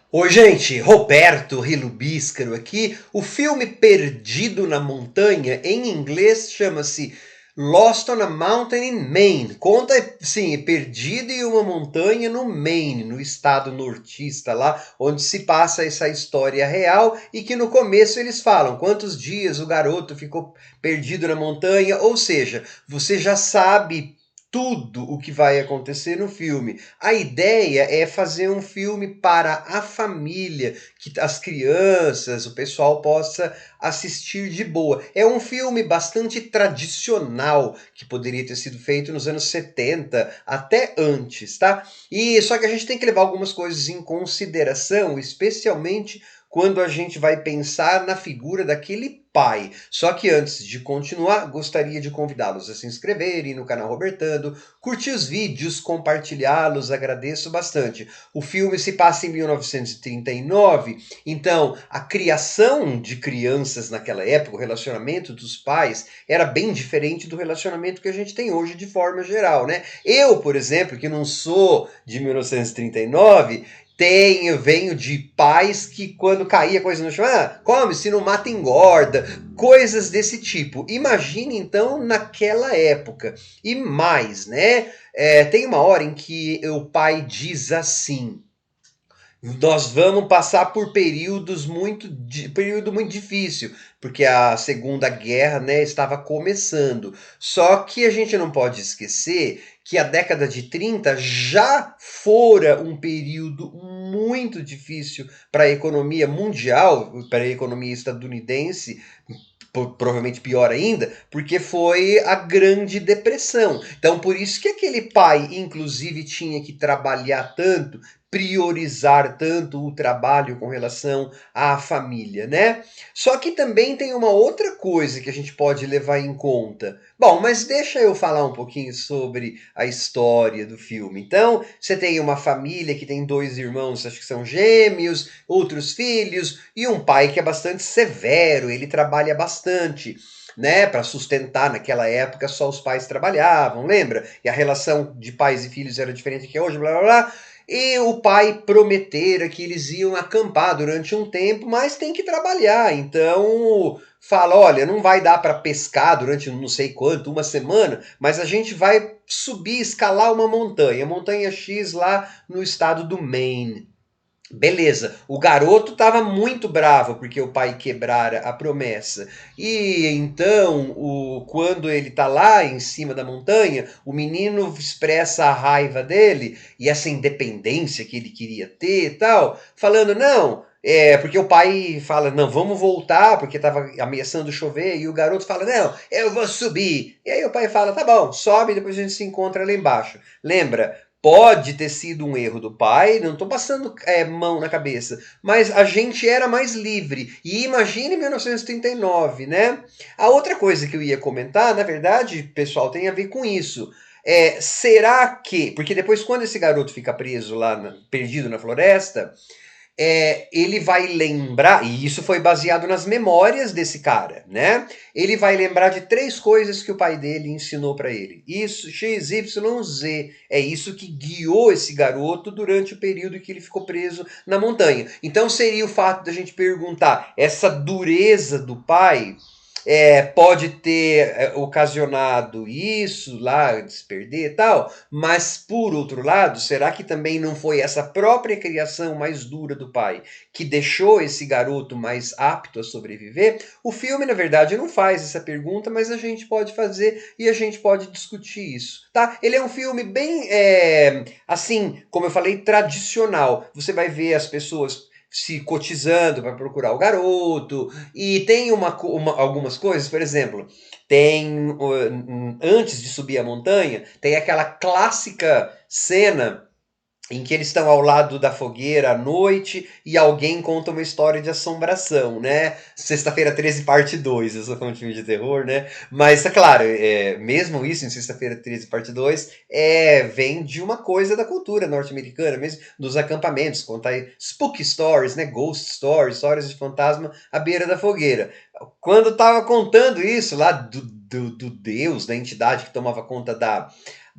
Oi, gente, Roberto Rilubíscaro aqui. O filme Perdido na Montanha, em inglês, chama-se Lost on a Mountain in Maine. Conta, sim, perdido em uma montanha no Maine, no estado nortista lá, onde se passa essa história real e que no começo eles falam quantos dias o garoto ficou perdido na montanha, ou seja, você já sabe tudo o que vai acontecer no filme. A ideia é fazer um filme para a família, que as crianças, o pessoal possa assistir de boa. É um filme bastante tradicional que poderia ter sido feito nos anos 70, até antes, tá? E só que a gente tem que levar algumas coisas em consideração, especialmente quando a gente vai pensar na figura daquele pai. Só que antes de continuar, gostaria de convidá-los a se inscreverem no canal Robertando, curtir os vídeos, compartilhá-los, agradeço bastante. O filme se passa em 1939, então a criação de crianças naquela época, o relacionamento dos pais, era bem diferente do relacionamento que a gente tem hoje de forma geral, né? Eu, por exemplo, que não sou de 1939, venho de pais que quando caía coisa no chão, come, se não mata engorda, coisas desse tipo. Imagine então naquela época. E mais, né? Tem uma hora em que o pai diz assim: nós vamos passar por período muito difícil, porque a Segunda Guerra, né, estava começando. Só que a gente não pode esquecer que a década de 30 já fora um período muito difícil para a economia mundial, para a economia estadunidense, provavelmente pior ainda, porque foi a Grande Depressão. Então, por isso que aquele pai, inclusive, tinha que trabalhar tanto, priorizar tanto o trabalho com relação à família, né? Só que também tem uma outra coisa que a gente pode levar em conta. Bom, mas deixa eu falar um pouquinho sobre a história do filme. Então, você tem uma família que tem dois irmãos, acho que são gêmeos, outros filhos, e um pai que é bastante severo, ele trabalha bastante. Né, para sustentar naquela época só os pais trabalhavam, lembra? E a relação de pais e filhos era diferente que hoje, blá blá blá. E o pai prometera que eles iam acampar durante um tempo, mas tem que trabalhar. Então fala: olha, não vai dar para pescar durante não sei quanto, uma semana, mas a gente vai subir, escalar uma montanha, montanha X lá no estado do Maine. Beleza, o garoto estava muito bravo porque o pai quebrara a promessa. E então, quando ele está lá em cima da montanha, o menino expressa a raiva dele e essa independência que ele queria ter e tal, falando: não, porque o pai fala: não, vamos voltar, porque estava ameaçando chover, e o garoto fala: não, eu vou subir. E aí o pai fala: tá bom, sobe, depois a gente se encontra lá embaixo. Lembra? Pode ter sido um erro do pai, não estou passando mão na cabeça, mas a gente era mais livre. E imagine 1939, né? A outra coisa que eu ia comentar, na verdade, pessoal, tem a ver com isso. Será que. Porque depois, quando esse garoto fica preso lá, perdido na floresta, ele vai lembrar, e isso foi baseado nas memórias desse cara, né? Ele vai lembrar de três coisas que o pai dele ensinou para ele. Isso, X, Y, Z. É isso que guiou esse garoto durante o período que ele ficou preso na montanha. Então seria o fato da gente perguntar: essa dureza do pai pode ter ocasionado isso lá, de se perder e tal, mas por outro lado, será que também não foi essa própria criação mais dura do pai que deixou esse garoto mais apto a sobreviver? O filme, na verdade, não faz essa pergunta, mas a gente pode fazer e a gente pode discutir isso, tá? Ele é um filme bem, assim, como eu falei, tradicional. Você vai ver as pessoas se cotizando para procurar o garoto, e tem algumas coisas, por exemplo, tem antes de subir a montanha, tem aquela clássica cena em que eles estão ao lado da fogueira à noite e alguém conta uma história de assombração, né? Sexta-feira 13, parte 2. Eu sou fã de filme de terror, né? Mas, é claro, mesmo isso em Sexta-feira 13, parte 2, vem de uma coisa da cultura norte-americana, mesmo dos acampamentos, contar spooky stories, né? Ghost stories, histórias de fantasma à beira da fogueira. Quando tava contando isso lá do Deus, da entidade que tomava conta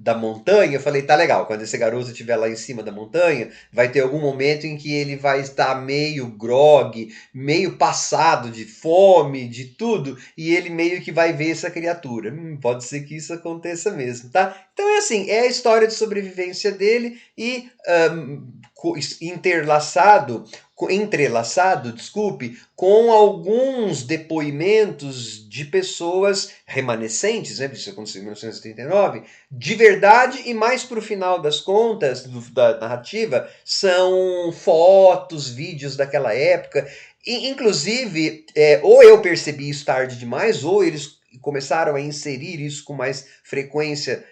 da montanha, eu falei, tá legal, quando esse garoto estiver lá em cima da montanha, vai ter algum momento em que ele vai estar meio grogue, meio passado de fome, de tudo, e ele meio que vai ver essa criatura. Pode ser que isso aconteça mesmo, tá? Então é assim, é a história de sobrevivência dele e entrelaçado, desculpe, com alguns depoimentos de pessoas remanescentes, né? Isso aconteceu em 1979, de verdade, e mais para o final das contas, da narrativa, são fotos, vídeos daquela época. E, inclusive, ou eu percebi isso tarde demais, ou eles começaram a inserir isso com mais frequência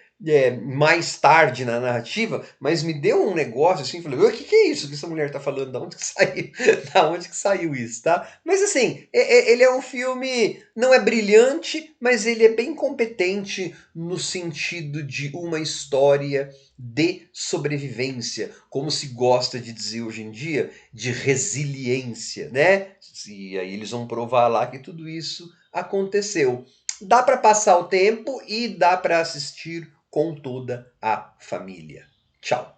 mais tarde na narrativa, mas me deu um negócio assim, falei, o que é isso que essa mulher tá falando? Da onde que saiu? Da onde que saiu isso, tá? Mas assim, ele é um filme, não é brilhante, mas ele é bem competente no sentido de uma história de sobrevivência, como se gosta de dizer hoje em dia, de resiliência, né? E aí eles vão provar lá que tudo isso aconteceu. Dá para passar o tempo e dá para assistir com toda a família. Tchau!